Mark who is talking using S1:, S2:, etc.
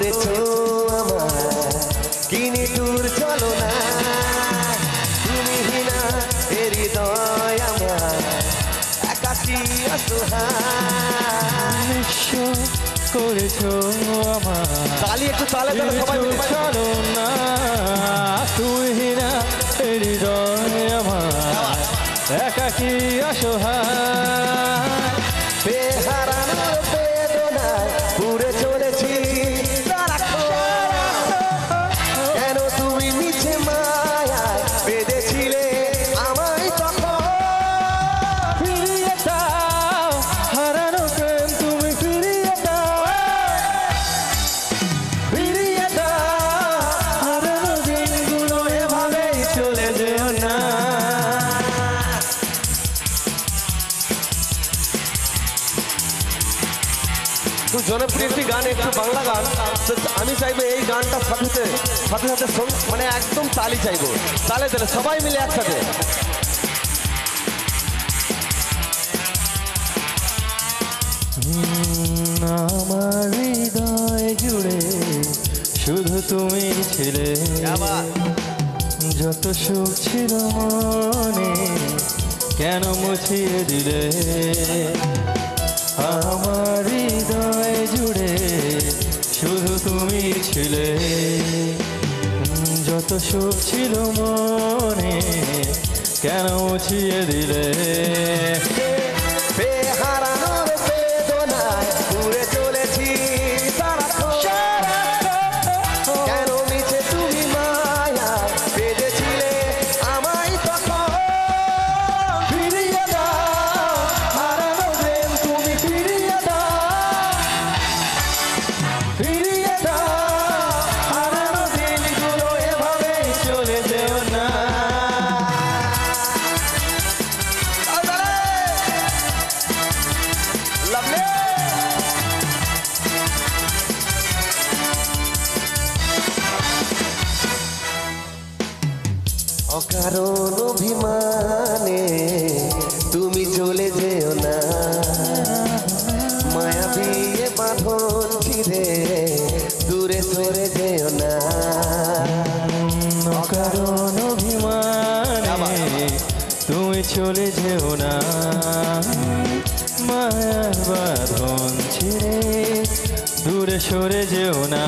S1: করেছো আমার কিনি দূর চলো না তুমি বিনা এ হৃদয় আমার একাকী অসহায়
S2: নিঃস্ব করেছো আমার
S1: তালি একটু তালে তালে সবাই মিলে
S2: চলো না তুমি না হৃদয় আমার একাকী অসহায়
S1: বেহারানোর বেদনায় পুড়ে চলেছি কেন তুমি মিছে মায়ায় বেঁধেছিলে আমায় তখন
S2: ফিরিয়ে দাও হারানো প্রেম তুমি ফিরিয়ে দাও ফিরিয়ে দাও হারানো দিনগুলো এভাবেই চলে যেও না
S1: খুব জনপ্রিয় একটি গান একটু বাংলা গান তো আমি চাইবো এই গানটার সাথে সাথে সাথে মানে একদম তালি চাইবো তালে তালে সবাই মিলে একসাথে
S2: আমার হৃদয় জুড়ে শুধু তুমি ছিলে যত সুখ ছিল মনে কেন মুছিয়ে দিলে আমার হৃদয় জুড়ে শুধু তুমি ছিলে যত সুখ ছিল মনে কেন মুছিয়ে দিলে
S1: বেহারানোর বেদনায় পুড়ে চলেছি কেন মিছে তুমি মায়া বেঁধেছিলে আমায় তখন
S2: ফিরিয়ে দাও হারানো প্রেম তুমি ফিরিয়ে দাও ফিরিয়ে দাও হারানো দিনগুলো এভাবেই চলে যেও না
S1: অকারণ অভিমানে তুমি চলে যেও না মায়াবী এ বাঁধন ছিঁড়ে দূরে সরে যেও না
S2: অকারণ অভিমানে তুমি চলে যেও না মায়ার বাঁধন ছিঁড়ে দূরে সরে যেও না